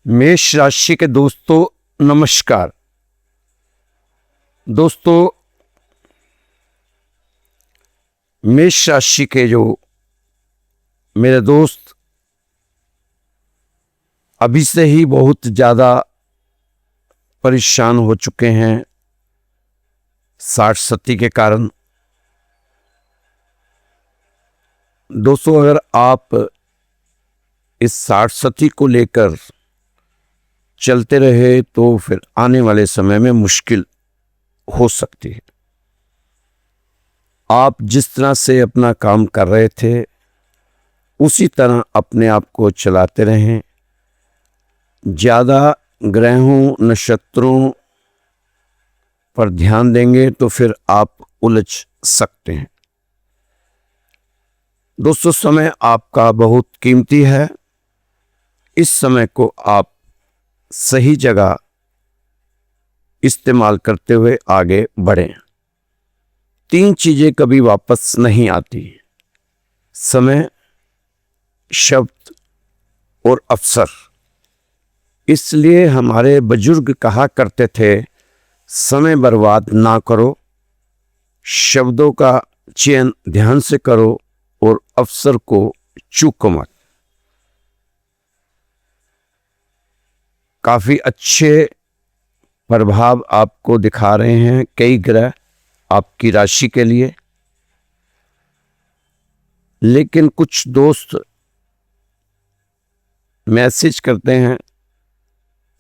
मेष राशि के दोस्तों नमस्कार। दोस्तों, मेष राशि के जो मेरे दोस्त अभी से ही बहुत ज़्यादा परेशान हो चुके हैं साढ़ सती के कारण। दोस्तों, अगर आप इस साढ़ सती को लेकर चलते रहे तो फिर आने वाले समय में मुश्किल हो सकती है। आप जिस तरह से अपना काम कर रहे थे उसी तरह अपने आप को चलाते रहें। ज़्यादा ग्रहों नक्षत्रों पर ध्यान देंगे तो फिर आप उलझ सकते हैं। दोस्तों, समय आपका बहुत कीमती है। इस समय को आप सही जगह इस्तेमाल करते हुए आगे बढ़ें। 3 चीजें कभी वापस नहीं आती: समय, शब्द और अवसर। इसलिए हमारे बुजुर्ग कहा करते थे, समय बर्बाद ना करो, शब्दों का चयन ध्यान से करो और अवसर को चूको मत। काफी अच्छे प्रभाव आपको दिखा रहे हैं कई ग्रह आपकी राशि के लिए, लेकिन कुछ दोस्त मैसेज करते हैं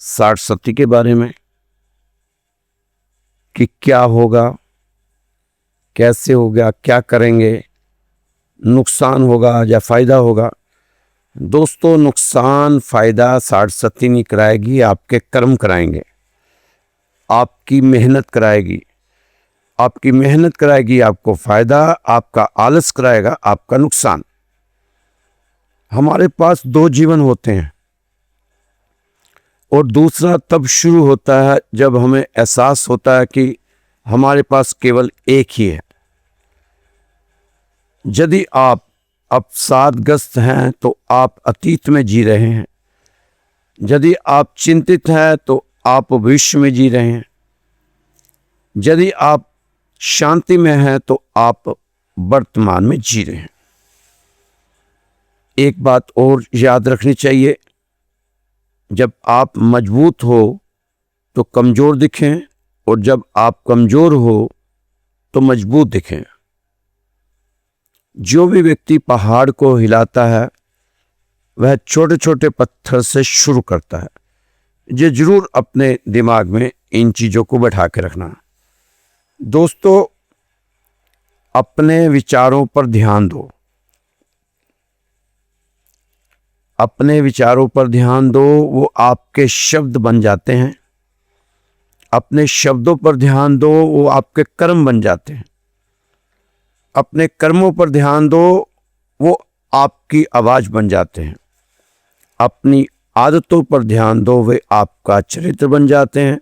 साढ़ सती के बारे में कि क्या होगा, कैसे होगा, क्या करेंगे, नुकसान होगा या फायदा होगा। दोस्तों, नुकसान फायदा साढ़ सती नहीं कराएगी, आपके कर्म कराएंगे, आपकी मेहनत कराएगी। आपकी मेहनत कराएगी आपको फायदा, आपका आलस कराएगा आपका नुकसान। हमारे पास 2 जीवन होते हैं और दूसरा तब शुरू होता है जब हमें एहसास होता है कि हमारे पास केवल एक ही है। यदि आप अवसादग्रस्त हैं तो आप अतीत में जी रहे हैं। यदि आप चिंतित हैं तो आप भविष्य में जी रहे हैं। यदि आप शांति में हैं तो आप वर्तमान में जी रहे हैं। एक बात और याद रखनी चाहिए, जब आप मजबूत हो तो कमजोर दिखें और जब आप कमजोर हो तो मजबूत दिखें। जो भी व्यक्ति पहाड़ को हिलाता है वह छोटे छोटे पत्थर से शुरू करता है। ये जरूर अपने दिमाग में इन चीजों को बैठा के रखना। दोस्तों, अपने विचारों पर ध्यान दो। अपने विचारों पर ध्यान दो, वो आपके शब्द बन जाते हैं। अपने शब्दों पर ध्यान दो, वो आपके कर्म बन जाते हैं। अपने कर्मों पर ध्यान दो, वो आपकी आवाज बन जाते हैं। अपनी आदतों पर ध्यान दो, वे आपका चरित्र बन जाते हैं।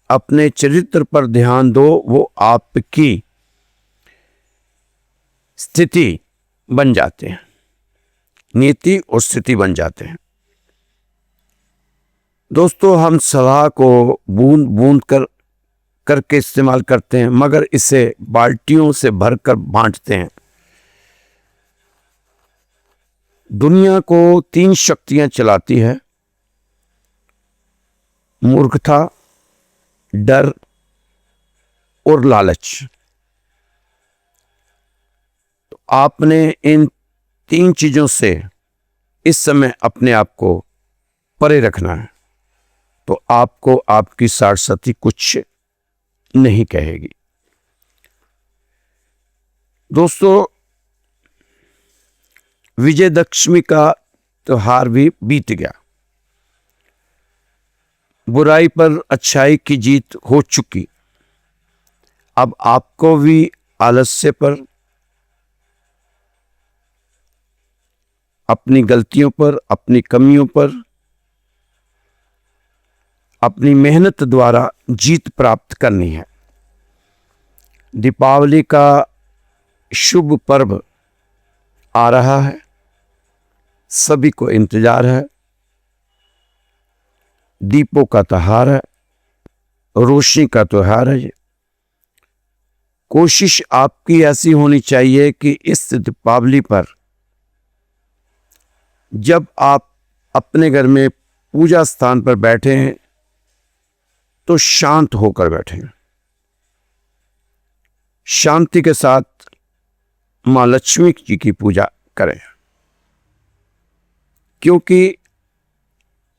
अपने चरित्र पर ध्यान दो, वो आपकी स्थिति बन जाते हैं, नीति और स्थिति बन जाते हैं। दोस्तों, हम सलाह को बूंद बूंद करके इस्तेमाल करते हैं, मगर इसे बाल्टियों से भरकर बांटते हैं। दुनिया को 3 शक्तियां चलाती है: मूर्खता, डर और लालच। तो आपने इन 3 चीजों से इस समय अपने आप को परे रखना है, तो आपको आपकी साढ़ सती कुछ नहीं कहेगी। दोस्तों, विजयदशमी का त्योहार भी बीत गया। बुराई पर अच्छाई की जीत हो चुकी। अब आपको भी आलस्य पर, अपनी गलतियों पर, अपनी कमियों पर, अपनी मेहनत द्वारा जीत प्राप्त करनी है। दीपावली का शुभ पर्व आ रहा है, सभी को इंतजार है। दीपों का त्योहार है, रोशनी का त्योहार है। कोशिश आपकी ऐसी होनी चाहिए कि इस दीपावली पर जब आप अपने घर में पूजा स्थान पर बैठे हैं तो शांत होकर बैठें, शांति के साथ मां लक्ष्मी जी की पूजा करें, क्योंकि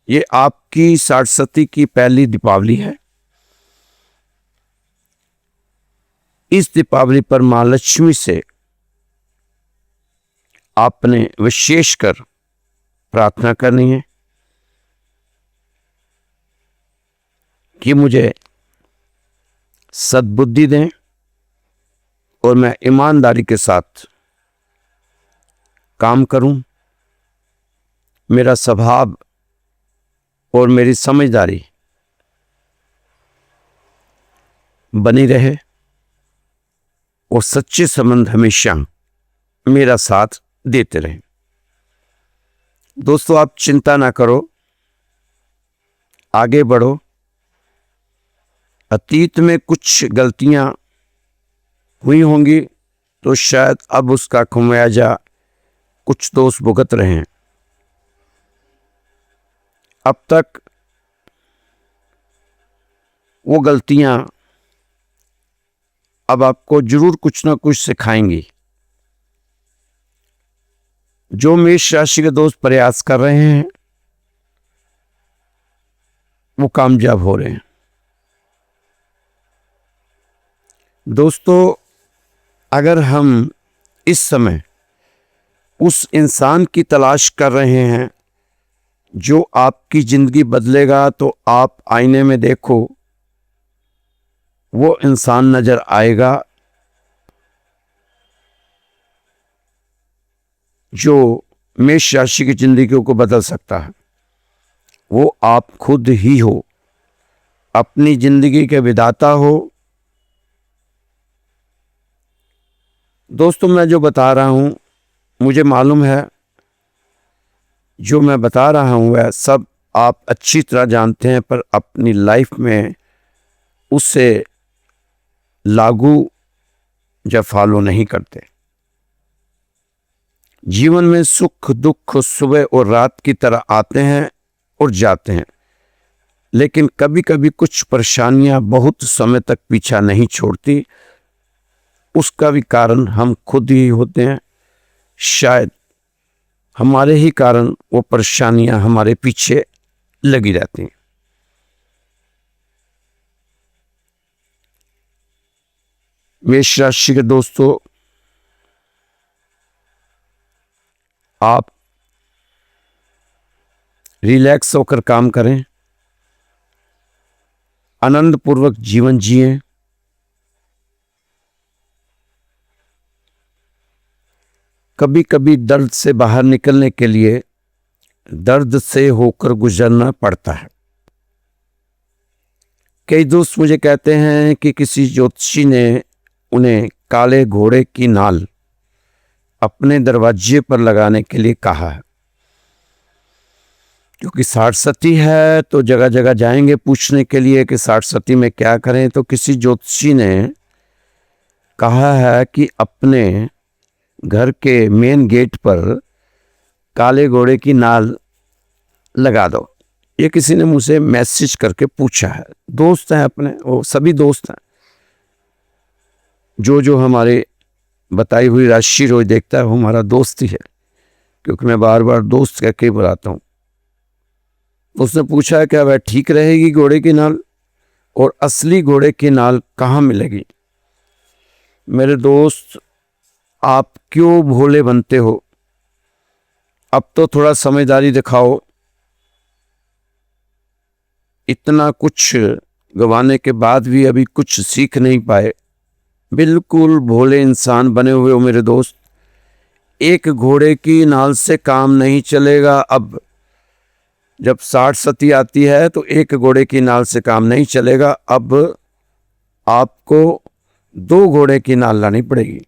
ये आपकी सरस्वती की पहली दीपावली है। इस दीपावली पर मां लक्ष्मी से आपने विशेषकर प्रार्थना करनी है कि मुझे सद्बुद्धि दें और मैं ईमानदारी के साथ काम करूं, मेरा स्वभाव और मेरी समझदारी बनी रहे और सच्चे संबंध हमेशा मेरा साथ देते रहें। दोस्तों, आप चिंता ना करो, आगे बढ़ो। अतीत में कुछ गलतियां हुई होंगी तो शायद अब उसका खमियाजा कुछ दोस्त भुगत रहे हैं। अब तक वो गलतियां अब आपको जरूर कुछ ना कुछ सिखाएंगी। जो मेष राशि के दोस्त प्रयास कर रहे हैं वो कामयाब हो रहे हैं। दोस्तों, अगर हम इस समय उस इंसान की तलाश कर रहे हैं जो आपकी जिंदगी बदलेगा, तो आप आईने में देखो, वो इंसान नजर आएगा जो मेष राशि की जिंदगी को बदल सकता है। वो आप खुद ही हो, अपनी जिंदगी के विधाता हो। दोस्तों, मैं जो बता रहा हूं, मुझे मालूम है जो मैं बता रहा हूं वह सब आप अच्छी तरह जानते हैं, पर अपनी लाइफ में उससे लागू या फॉलो नहीं करते। जीवन में सुख दुख सुबह और रात की तरह आते हैं और जाते हैं, लेकिन कभी कभी कुछ परेशानियां बहुत समय तक पीछा नहीं छोड़ती। उसका भी कारण हम खुद ही होते हैं। शायद हमारे ही कारण वो परेशानियां हमारे पीछे लगी रहती हैं। मेष राशि के दोस्तों, आप रिलैक्स होकर काम करें, आनंद पूर्वक जीवन जिएं। कभी कभी दर्द से बाहर निकलने के लिए दर्द से होकर गुजरना पड़ता है। कई दोस्त मुझे कहते हैं कि किसी ज्योतिषी ने उन्हें काले घोड़े की नाल अपने दरवाजे पर लगाने के लिए कहा है, क्योंकि सरस्वती है तो जगह जगह जाएंगे पूछने के लिए कि सरस्वती में क्या करें। तो किसी ज्योतिषी ने कहा है कि अपने घर के मेन गेट पर काले घोड़े की नाल लगा दो। ये किसी ने मुझसे मैसेज करके पूछा है। दोस्त हैं अपने, वो सभी दोस्त हैं। जो हमारे बताई हुई राशि रोज देखता है वो हमारा दोस्त ही है, क्योंकि मैं बार बार दोस्त कह के बुलाता हूँ। उसने पूछा क्या वह ठीक रहेगी घोड़े की नाल, और असली घोड़े की नाल कहाँ मिलेगी? मेरे दोस्त, आप क्यों भोले बनते हो? अब तो थोड़ा समझदारी दिखाओ। इतना कुछ गंवाने के बाद भी अभी कुछ सीख नहीं पाए, बिल्कुल भोले इंसान बने हुए हो मेरे दोस्त। एक घोड़े की नाल से काम नहीं चलेगा। अब जब सरस्वती आती है तो एक घोड़े की नाल से काम नहीं चलेगा। अब आपको 2 घोड़े की नाल लानी पड़ेगी,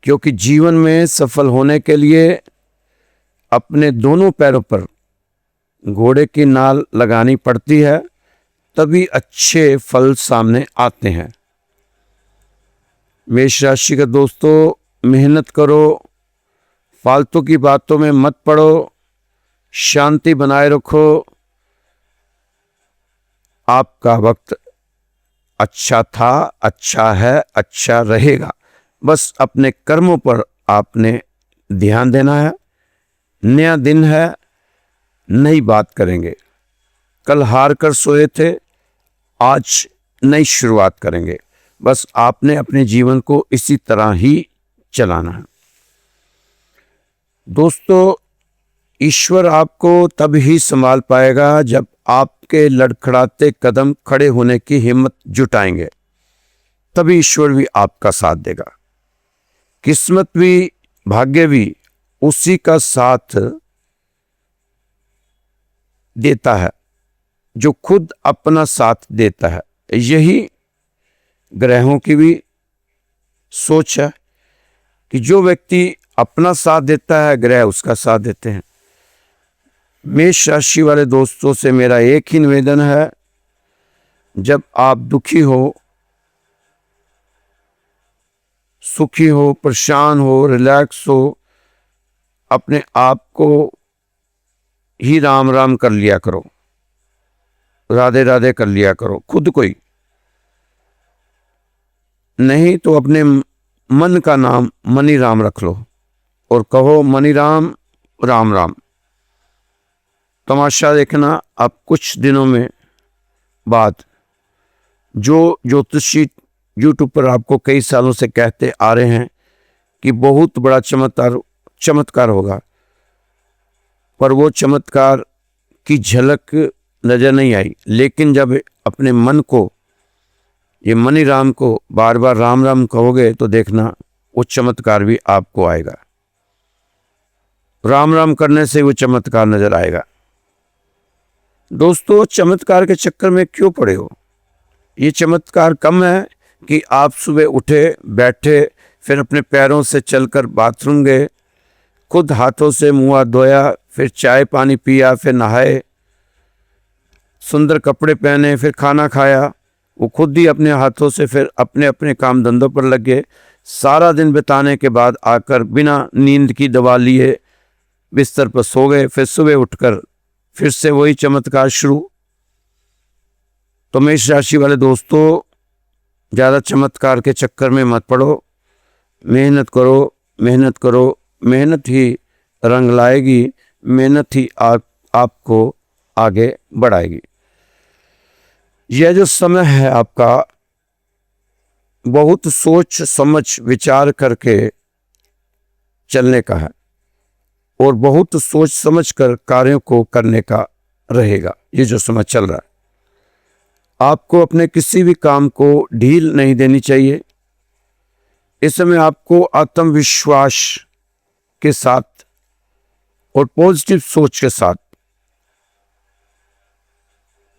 क्योंकि जीवन में सफल होने के लिए अपने दोनों पैरों पर घोड़े की नाल लगानी पड़ती है, तभी अच्छे फल सामने आते हैं। मेष राशि के दोस्तों, मेहनत करो, फालतू की बातों में मत पड़ो, शांति बनाए रखो। आपका वक्त अच्छा था, अच्छा है, अच्छा रहेगा। बस अपने कर्मों पर आपने ध्यान देना है। नया दिन है, नई बात करेंगे। कल हार कर सोए थे, आज नई शुरुआत करेंगे। बस आपने अपने जीवन को इसी तरह ही चलाना है। दोस्तों, ईश्वर आपको तब ही संभाल पाएगा जब आपके लड़खड़ाते कदम खड़े होने की हिम्मत जुटाएंगे, तभी ईश्वर भी आपका साथ देगा। किस्मत भी, भाग्य भी उसी का साथ देता है जो खुद अपना साथ देता है। यही ग्रहों की भी सोच है कि जो व्यक्ति अपना साथ देता है, ग्रह उसका साथ देते हैं। मेष राशि वाले दोस्तों से मेरा एक ही निवेदन है, जब आप दुखी हो, सुखी हो, परेशान हो, रिलैक्स हो, अपने आप को ही राम राम कर लिया करो, राधे राधे कर लिया करो खुद को ही। नहीं तो अपने मन का नाम मनी राम रख लो और कहो मनी राम, राम राम। तमाशा देखना, आप कुछ दिनों में बाद जो ज्योतिषी यूट्यूब पर आपको कई सालों से कहते आ रहे हैं कि बहुत बड़ा चमत्कार होगा, पर वो चमत्कार की झलक नजर नहीं आई। लेकिन जब अपने मन को, ये मनी राम को बार बार राम राम कहोगे तो देखना वो चमत्कार भी आपको आएगा। राम राम करने से वो चमत्कार नजर आएगा। दोस्तों, चमत्कार के चक्कर में क्यों पड़े हो? ये चमत्कार कम है कि आप सुबह उठे, बैठे, फिर अपने पैरों से चलकर बाथरूम गए, खुद हाथों से मुंह हाथ धोया, फिर चाय पानी पिया, फिर नहाए, सुंदर कपड़े पहने, फिर खाना खाया, वो खुद ही अपने हाथों से फिर अपने अपने काम धंधों पर लग गए। सारा दिन बिताने के बाद आकर बिना नींद की दवा लिए बिस्तर पर सो गए, फिर सुबह उठकर फिर से वही चमत्कार शुरू। तो मेष राशि वाले दोस्तों, ज़्यादा चमत्कार के चक्कर में मत पड़ो। मेहनत करो, मेहनत करो, मेहनत ही रंग लाएगी, मेहनत ही आपको आगे बढ़ाएगी। यह जो समय है आपका, बहुत सोच समझ विचार करके चलने का है और बहुत सोच समझ कर कार्यों को करने का रहेगा। ये जो समय चल रहा है, आपको अपने किसी भी काम को ढील नहीं देनी चाहिए। इस समय आपको आत्मविश्वास के साथ और पॉजिटिव सोच के साथ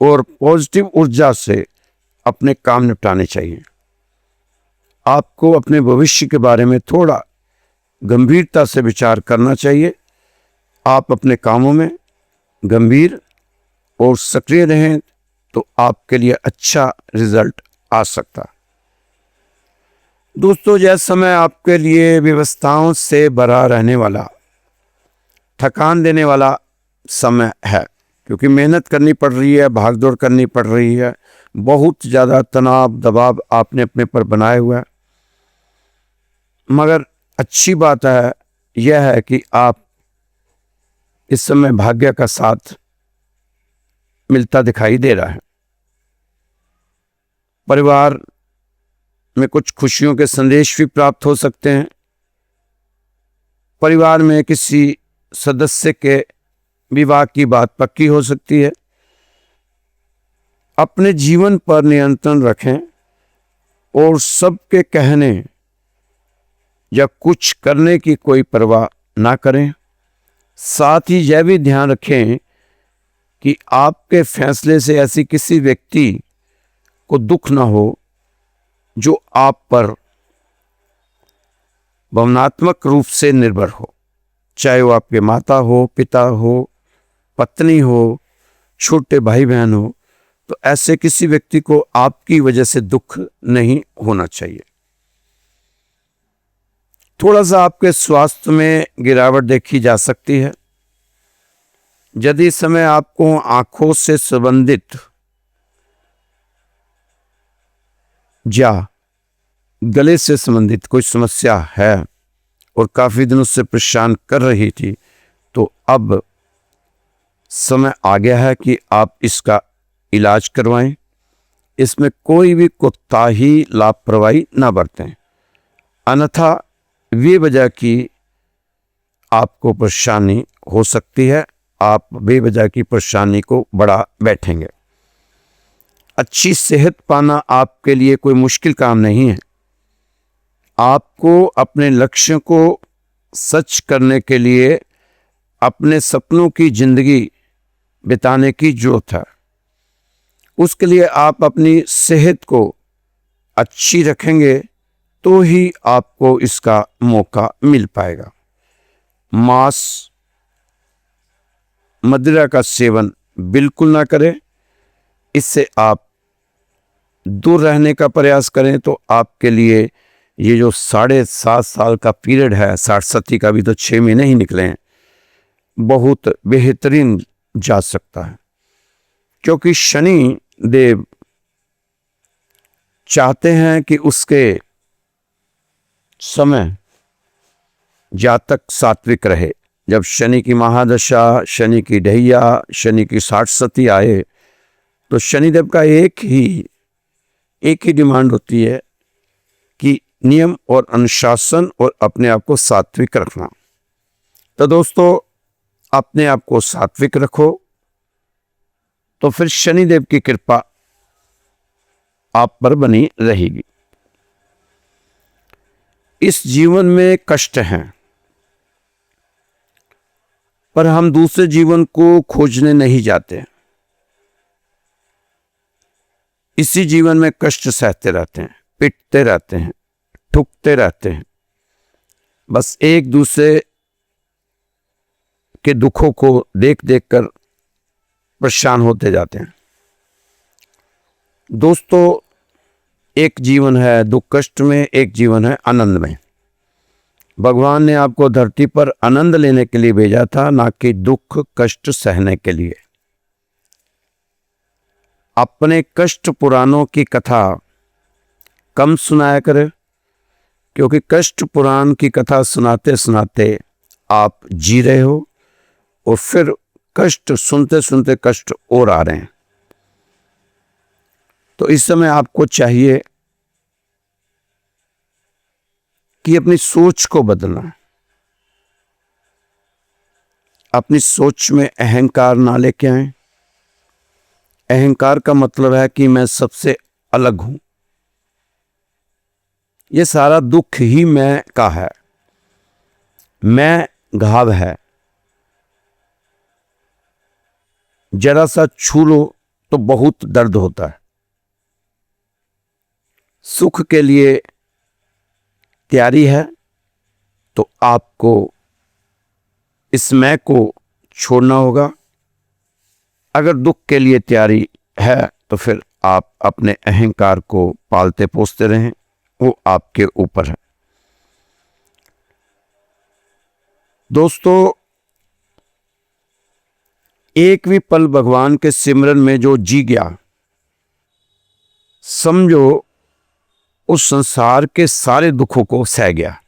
और पॉजिटिव ऊर्जा से अपने काम निपटाने चाहिए। आपको अपने भविष्य के बारे में थोड़ा गंभीरता से विचार करना चाहिए। आप अपने कामों में गंभीर और सक्रिय रहें तो आपके लिए अच्छा रिजल्ट आ सकता। दोस्तों, यह समय आपके लिए व्यवस्थाओं से भरा रहने वाला, थकान देने वाला समय है, क्योंकि मेहनत करनी पड़ रही है, भागदौड़ करनी पड़ रही है, बहुत ज़्यादा तनाव दबाव आपने अपने पर बनाए हुआ है। मगर अच्छी बात है यह है कि आप इस समय भाग्य का साथ मिलता दिखाई दे रहा है। परिवार में कुछ खुशियों के संदेश भी प्राप्त हो सकते हैं। परिवार में किसी सदस्य के विवाह की बात पक्की हो सकती है। अपने जीवन पर नियंत्रण रखें और सबके कहने या कुछ करने की कोई परवाह ना करें। साथ ही यह भी ध्यान रखें कि आपके फैसले से ऐसी किसी व्यक्ति को दुख ना हो जो आप पर भावनात्मक रूप से निर्भर हो, चाहे वो आपके माता हो, पिता हो, पत्नी हो, छोटे भाई बहन हो, तो ऐसे किसी व्यक्ति को आपकी वजह से दुख नहीं होना चाहिए। थोड़ा सा आपके स्वास्थ्य में गिरावट देखी जा सकती है। यदि इस समय आपको आंखों से संबंधित या गले से संबंधित कोई समस्या है और काफी दिनों से परेशान कर रही थी, तो अब समय आ गया है कि आप इसका इलाज करवाएं। इसमें कोई भी कोताही, लापरवाही ना बरतें, अन्यथा बेवजह की आपको परेशानी हो सकती है। आप बेवजह की परेशानी को बढ़ा बैठेंगे। अच्छी सेहत पाना आपके लिए कोई मुश्किल काम नहीं है। आपको अपने लक्ष्य को सच करने के लिए अपने सपनों की जिंदगी बिताने की जरूरत है। उसके लिए आप अपनी सेहत को अच्छी रखेंगे तो ही आपको इसका मौका मिल पाएगा। मांस, मदिरा का सेवन बिल्कुल ना करें। इससे आप दूर रहने का प्रयास करें तो आपके लिए ये जो 7.5 साल का पीरियड है, 60 का भी तो 6 महीने ही निकले हैं, बहुत बेहतरीन जा सकता है। क्योंकि शनि देव चाहते हैं कि उसके समय जातक सात्विक रहे। जब शनि की महादशा, शनि की ढैया, शनि की 60 आए, तो शनिदेव का एक ही डिमांड होती है कि नियम और अनुशासन और अपने आप को सात्विक रखना। तो दोस्तों, अपने आप को सात्विक रखो तो फिर शनिदेव की कृपा आप पर बनी रहेगी। इस जीवन में कष्ट हैं, पर हम दूसरे जीवन को खोजने नहीं जाते। इसी जीवन में कष्ट सहते रहते हैं, पिटते रहते हैं, ठुकते रहते हैं, बस एक दूसरे के दुखों को देख देख कर परेशान होते जाते हैं। दोस्तों, एक जीवन है दुख कष्ट में, एक जीवन है आनंद में। भगवान ने आपको धरती पर आनंद लेने के लिए भेजा था, ना कि दुख कष्ट सहने के लिए। अपने कष्ट पुराणों की कथा कम सुनाया करें, क्योंकि कष्ट पुराण की कथा सुनाते सुनाते आप जी रहे हो और फिर कष्ट सुनते सुनते कष्ट और आ रहे हैं। तो इस समय आपको चाहिए कि अपनी सोच को बदलना। अपनी सोच में अहंकार ना लेके आए। अहंकार का मतलब है कि मैं सबसे अलग हूं। ये सारा दुख ही मैं का है। मैं घाव है, जरा सा छू लो तो बहुत दर्द होता है। सुख के लिए तैयारी है तो आपको इस मैं को छोड़ना होगा। अगर दुख के लिए तैयारी है तो फिर आप अपने अहंकार को पालते पोसते रहें, वो आपके ऊपर है। दोस्तों, एक भी पल भगवान के सिमरन में जो जी गया, समझो उस संसार के सारे दुखों को सह गया।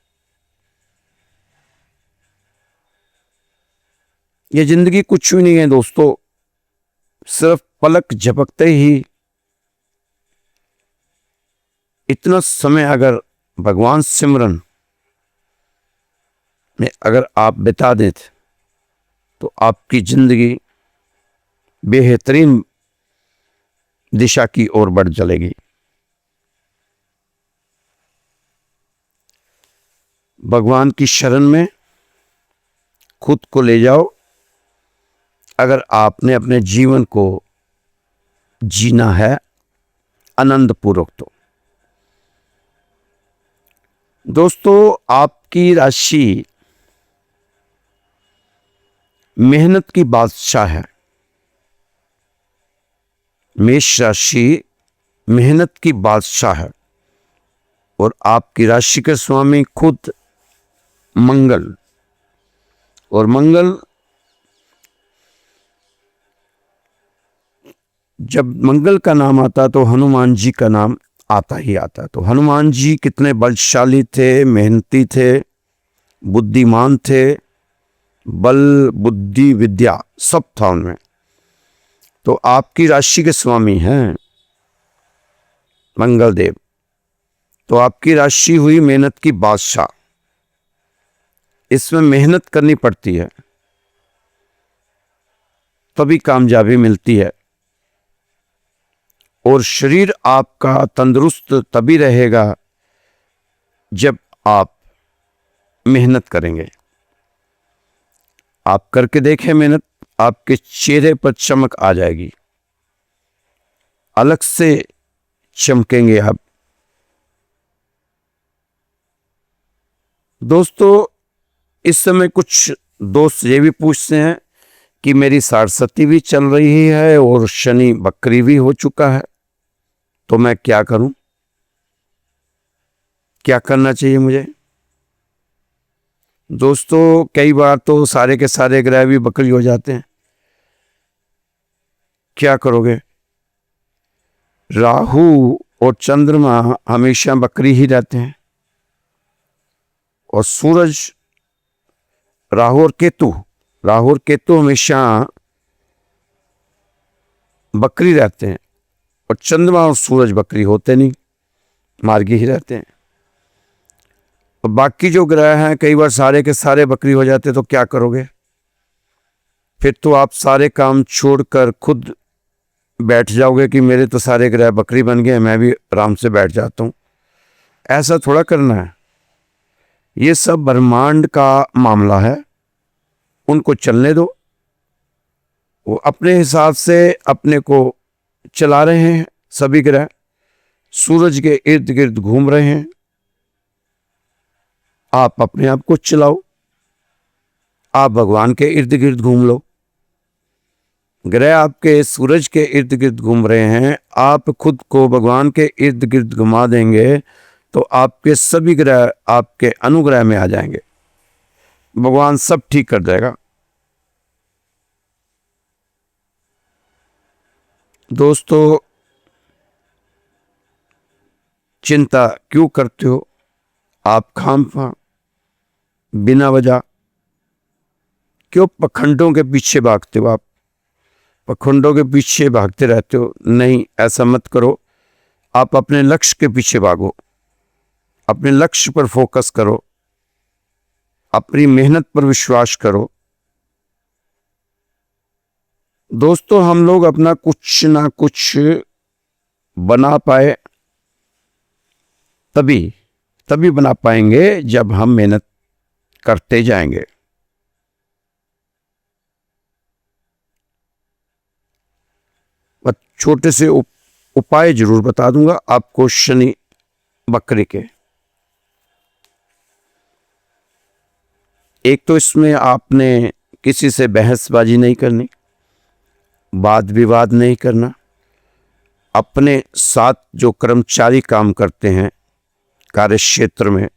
ये जिंदगी कुछ भी नहीं है दोस्तों, सिर्फ पलक झपकते ही इतना समय अगर भगवान सिमरन में अगर आप बिता दें तो आपकी जिंदगी बेहतरीन दिशा की ओर बढ़ चलेगी। भगवान की शरण में खुद को ले जाओ। अगर आपने अपने जीवन को जीना है आनंद पूर्वक। तो दोस्तों, आपकी राशि मेहनत की बादशाह है। मेष राशि मेहनत की बादशाह है और आपकी राशि के स्वामी खुद मंगल, और मंगल जब मंगल का नाम आता तो हनुमान जी का नाम आता ही आता। तो हनुमान जी कितने बलशाली थे, मेहनती थे, बुद्धिमान थे, बल बुद्धि विद्या सब था उनमें। तो आपकी राशि के स्वामी हैं मंगल देव, तो आपकी राशि हुई मेहनत की बादशाह। इसमें मेहनत करनी पड़ती है तभी कामयाबी मिलती है, और शरीर आपका तंदुरुस्त तभी रहेगा जब आप मेहनत करेंगे। आप करके देखें मेहनत, आपके चेहरे पर चमक आ जाएगी, अलग से चमकेंगे आप। दोस्तों, इस समय कुछ दोस्त ये भी पूछते हैं कि मेरी साढ़सती भी चल रही है और शनि वक्री भी हो चुका है, तो मैं क्या करूं, क्या करना चाहिए मुझे? दोस्तों, कई बार तो सारे के सारे ग्रह भी वक्री हो जाते हैं, क्या करोगे? राहु और चंद्रमा हमेशा वक्री ही रहते हैं, और सूरज, राहु और केतु हमेशा वक्री रहते हैं, और चंद्रमा और सूरज वक्री होते नहीं, मार्गी ही रहते हैं। और बाकी जो ग्रह हैं कई बार सारे के सारे वक्री हो जाते, तो क्या करोगे? फिर तो आप सारे काम छोड़कर खुद बैठ जाओगे कि मेरे तो सारे ग्रह वक्री बन गए, मैं भी आराम से बैठ जाता हूं। ऐसा थोड़ा करना है, ये सब ब्रह्मांड का मामला है, उनको चलने दो। वो अपने हिसाब से अपने को चला रहे हैं, सभी ग्रह सूरज के इर्द गिर्द घूम रहे हैं, आप अपने आप को चलाओ, आप भगवान के इर्द गिर्द घूम लो। ग्रह आपके सूरज के इर्द गिर्द घूम रहे हैं, आप खुद को भगवान के इर्द गिर्द घुमा देंगे तो आपके सभी ग्रह आपके अनुग्रह में आ जाएंगे, भगवान सब ठीक कर देगा। दोस्तों, चिंता क्यों करते हो आप खामखा बिना वजह? क्यों पखंडों के पीछे भागते हो? आप पखंडों के पीछे भागते रहते हो, नहीं, ऐसा मत करो। आप अपने लक्ष्य के पीछे भागो, अपने लक्ष्य पर फोकस करो, अपनी मेहनत पर विश्वास करो। दोस्तों, हम लोग अपना कुछ ना कुछ बना पाए तभी बना पाएंगे जब हम मेहनत करते जाएंगे। छोटे से उपाय जरूर बता दूंगा आपको शनि वक्र के। एक तो इसमें आपने किसी से बहसबाजी नहीं करनी, वाद विवाद नहीं करना, अपने साथ जो कर्मचारी काम करते हैं कार्य क्षेत्र में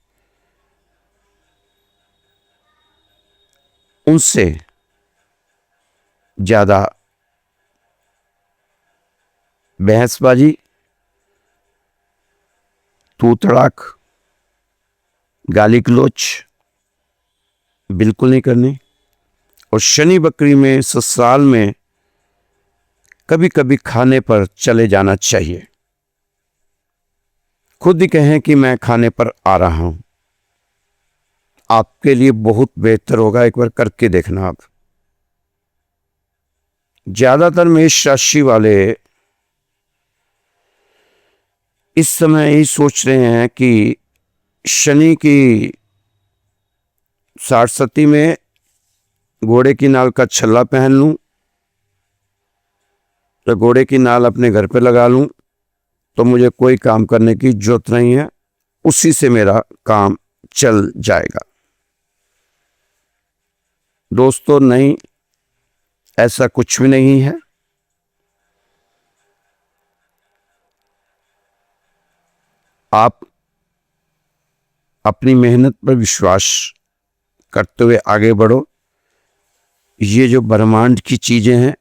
उनसे ज्यादा बहसबाजी, तू तड़ाक, गाली गलौज बिल्कुल नहीं करनी। और शनि वक्री में ससुराल में कभी कभी खाने पर चले जाना चाहिए, खुद ही कहें कि मैं खाने पर आ रहा हूं, आपके लिए बहुत बेहतर होगा, एक बार करके देखना आप। ज्यादातर मेष राशि वाले इस समय यही सोच रहे हैं कि शनि की साढ़सती में घोड़े की नाल का छल्ला पहन लूं, तो घोड़े की नाल अपने घर पे लगा लूं, तो मुझे कोई काम करने की जरूरत नहीं है, उसी से मेरा काम चल जाएगा। दोस्तों, नहीं, ऐसा कुछ भी नहीं है। आप अपनी मेहनत पर विश्वास करते हुए आगे बढ़ो। ये जो ब्रह्मांड की चीजें हैं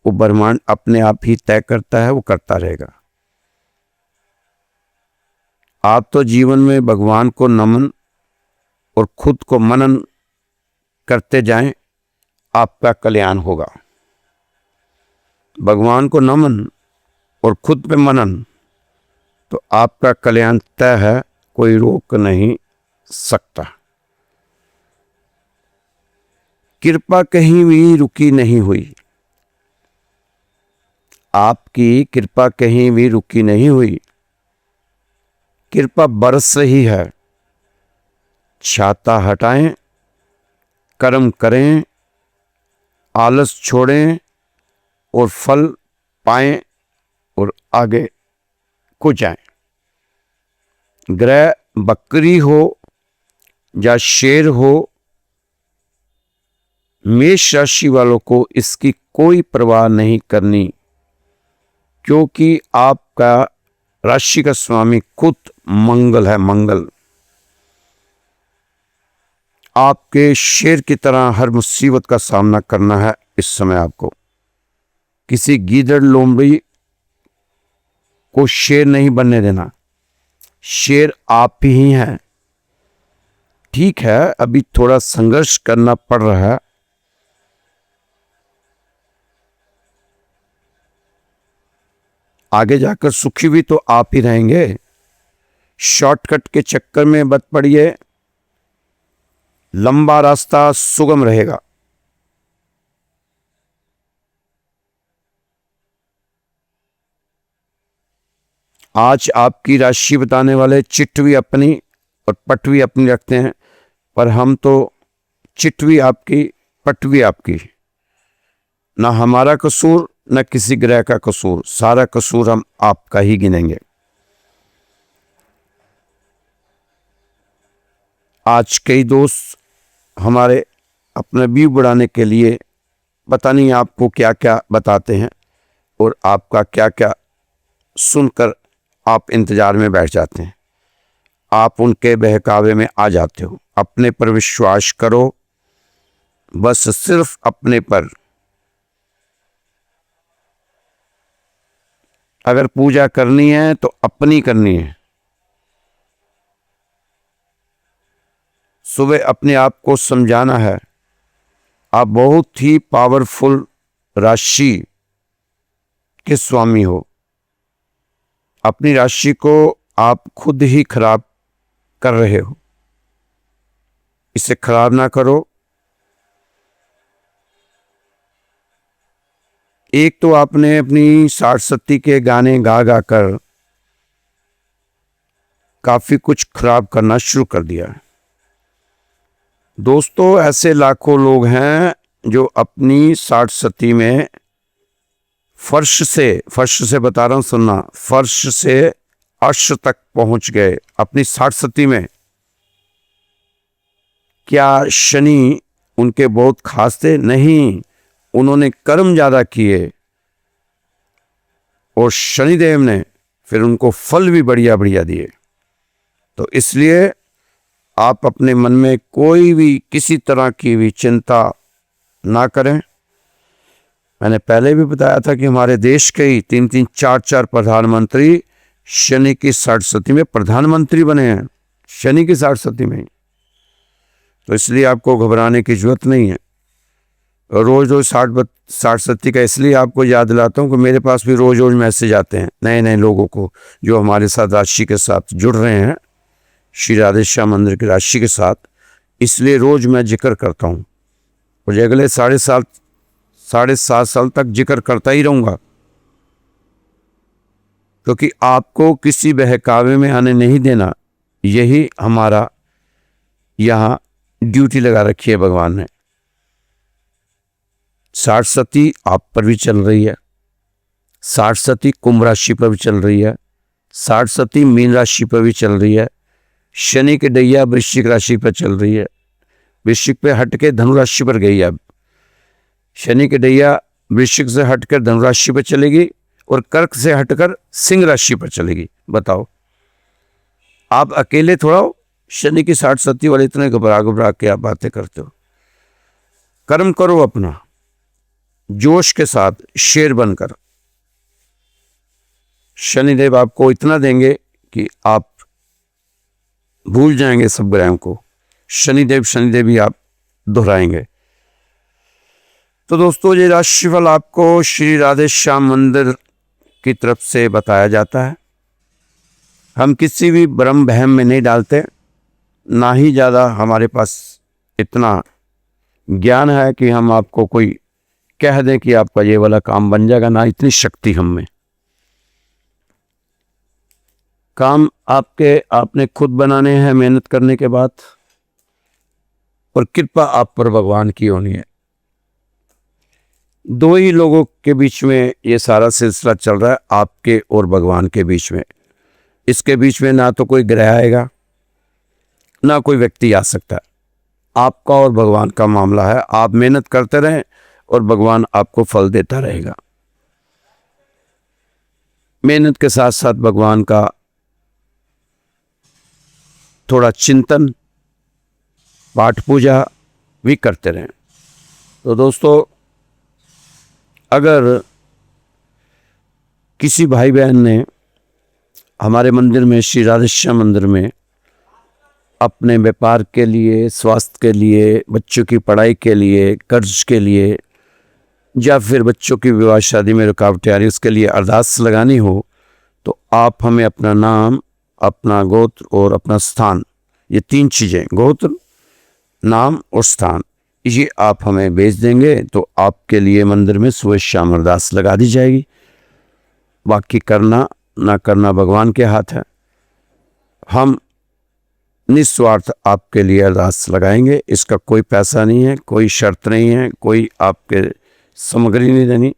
वो ब्रह्मांड अपने आप ही तय करता है, वो करता रहेगा। आप तो जीवन में भगवान को नमन और खुद को मनन करते जाएं, आपका कल्याण होगा। भगवान को नमन और खुद पे मनन, तो आपका कल्याण तय है, कोई रोक नहीं सकता। कृपा कहीं भी रुकी नहीं हुई, आपकी कृपा कहीं भी रुकी नहीं हुई। कृपा बरस रही है। छाता हटाएं, कर्म करें, आलस छोड़ें और फल पाएं और आगे को जाएं। ग्रह बकरी हो या शेर हो, मेष राशि वालों को इसकी कोई परवाह नहीं करनी, क्योंकि आपका राशि का स्वामी खुद मंगल है। मंगल आपके शेर की तरह हर मुसीबत का सामना करना है। इस समय आपको किसी गीदड़ लोमड़ी को शेर नहीं बनने देना। शेर आप ही हैं। ठीक है, अभी थोड़ा संघर्ष करना पड़ रहा है, आगे जाकर सुखी भी तो आप ही रहेंगे। शॉर्टकट के चक्कर में मत पड़िए, लंबा रास्ता सुगम रहेगा। आज आपकी राशि बताने वाले चिट भी अपनी और पट भी अपनी रखते हैं, पर हम तो चिट भी आपकी, पट भी आपकी। ना हमारा कसूर, न किसी ग्रह का कसूर, सारा कसूर हम आपका ही गिनेंगे। आज कई दोस्त हमारे अपना व्यू बढ़ाने के लिए पता नहीं आपको क्या क्या बताते हैं, और आपका क्या क्या सुनकर आप इंतजार में बैठ जाते हैं। आप उनके बहकावे में आ जाते हो। अपने पर विश्वास करो, बस सिर्फ अपने पर। अगर पूजा करनी है तो अपनी करनी है। सुबह अपने आप को समझाना है, आप बहुत ही पावरफुल राशि के स्वामी हो। अपनी राशि को आप खुद ही खराब कर रहे हो, इसे खराब ना करो। एक तो आपने अपनी 60-70 के गाने गा गा कर काफी कुछ खराब करना शुरू कर दिया है। दोस्तों, ऐसे लाखों लोग हैं जो अपनी 60-70 में फर्श से बता रहा हूं, सुनना, फर्श से अर्श तक पहुंच गए अपनी 60-70 में। क्या शनि उनके बहुत खास थे? नहीं, उन्होंने कर्म ज्यादा किए और शनिदेव ने फिर उनको फल भी बढ़िया बढ़िया दिए। तो इसलिए आप अपने मन में कोई भी किसी तरह की भी चिंता ना करें। मैंने पहले भी बताया था कि हमारे देश के ही 3-3, 4-4 प्रधानमंत्री शनि की 60-70 में प्रधानमंत्री बने हैं, शनि की 60-70 में। तो इसलिए आपको घबराने की जरूरत नहीं है। रोज रोज 60-70 का इसलिए आपको याद दिलाता हूँ कि मेरे पास भी रोज रोज मैसेज आते हैं नए नए लोगों को जो हमारे साथ राशि के साथ जुड़ रहे हैं, श्री राधे श्याम मंदिर की राशि के साथ। इसलिए रोज मैं जिक्र करता हूँ और अगले 7.5 साल तक जिक्र करता ही रहूँगा, क्योंकि आपको किसी बहकावे में आने नहीं देना। यही हमारा यहाँ ड्यूटी लगा रखी है भगवान ने। 60-70 आप पर भी चल रही है, 60-70 कुंभ राशि पर भी चल रही है, 60-70 मीन राशि पर भी चल रही है। शनि की दैया वृश्चिक राशि पर चल रही है, वृश्चिक पे हट के धनु राशि पर गई। अब शनि की ढैया वृश्चिक से हटकर धनु राशि पर चलेगी और कर्क से हटकर सिंह राशि पर चलेगी। बताओ, आप अकेले थोड़ा हो, शनि की 60-70 वाले इतने घबरा के आप बातें करते हो। कर्म करो अपना जोश के साथ, शेर बनकर। शनिदेव आपको इतना देंगे कि आप भूल जाएंगे सब ग्रहों को। शनिदेव ही आप दोहराएंगे। तो दोस्तों, ये राशिफल आपको श्री राधे श्याम मंदिर की तरफ से बताया जाता है। हम किसी भी भ्रम बहम में नहीं डालते, ना ही ज़्यादा हमारे पास इतना ज्ञान है कि हम आपको कोई कह दें कि आपका ये वाला काम बन जाएगा, ना इतनी शक्ति हम में। काम आपने खुद बनाने हैं मेहनत करने के बाद, और कृपा आप पर भगवान की होनी है। दो ही लोगों के बीच में ये सारा सिलसिला चल रहा है, आपके और भगवान के बीच में। इसके बीच में ना तो कोई ग्रह आएगा, ना कोई व्यक्ति आ सकता है। आपका और भगवान का मामला है। आप मेहनत करते रहें और भगवान आपको फल देता रहेगा। मेहनत के साथ साथ भगवान का थोड़ा चिंतन, पाठ पूजा भी करते रहें। तो दोस्तों, अगर किसी भाई बहन ने हमारे मंदिर में, श्री राधेश्याम मंदिर में, अपने व्यापार के लिए, स्वास्थ्य के लिए, बच्चों की पढ़ाई के लिए, कर्ज के लिए, या फिर बच्चों की विवाह शादी में रुकावटें आ रही, उसके लिए अरदास लगानी हो, तो आप हमें अपना नाम, अपना गोत्र और अपना स्थान, ये 3 चीज़ें, गोत्र, नाम और स्थान, ये आप हमें भेज देंगे तो आपके लिए मंदिर में सुबह शाम अरदास लगा दी जाएगी। बाकी करना ना करना भगवान के हाथ है। हम निस्वार्थ आपके लिए अरदास लगाएंगे। इसका कोई पैसा नहीं है, कोई शर्त नहीं है, कोई आपके सामग्री नहीं देनी।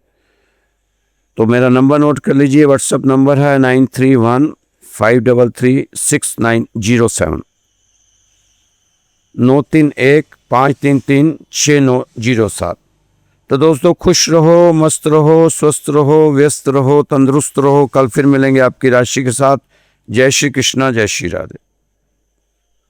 तो मेरा नंबर नोट कर लीजिए। व्हाट्सएप नंबर है 9315336907, 9315336907। तो दोस्तों, खुश रहो, मस्त रहो, स्वस्थ रहो, व्यस्त रहो, तंदुरुस्त रहो। कल फिर मिलेंगे आपकी राशि के साथ। जय श्री कृष्णा, जय श्री राधे।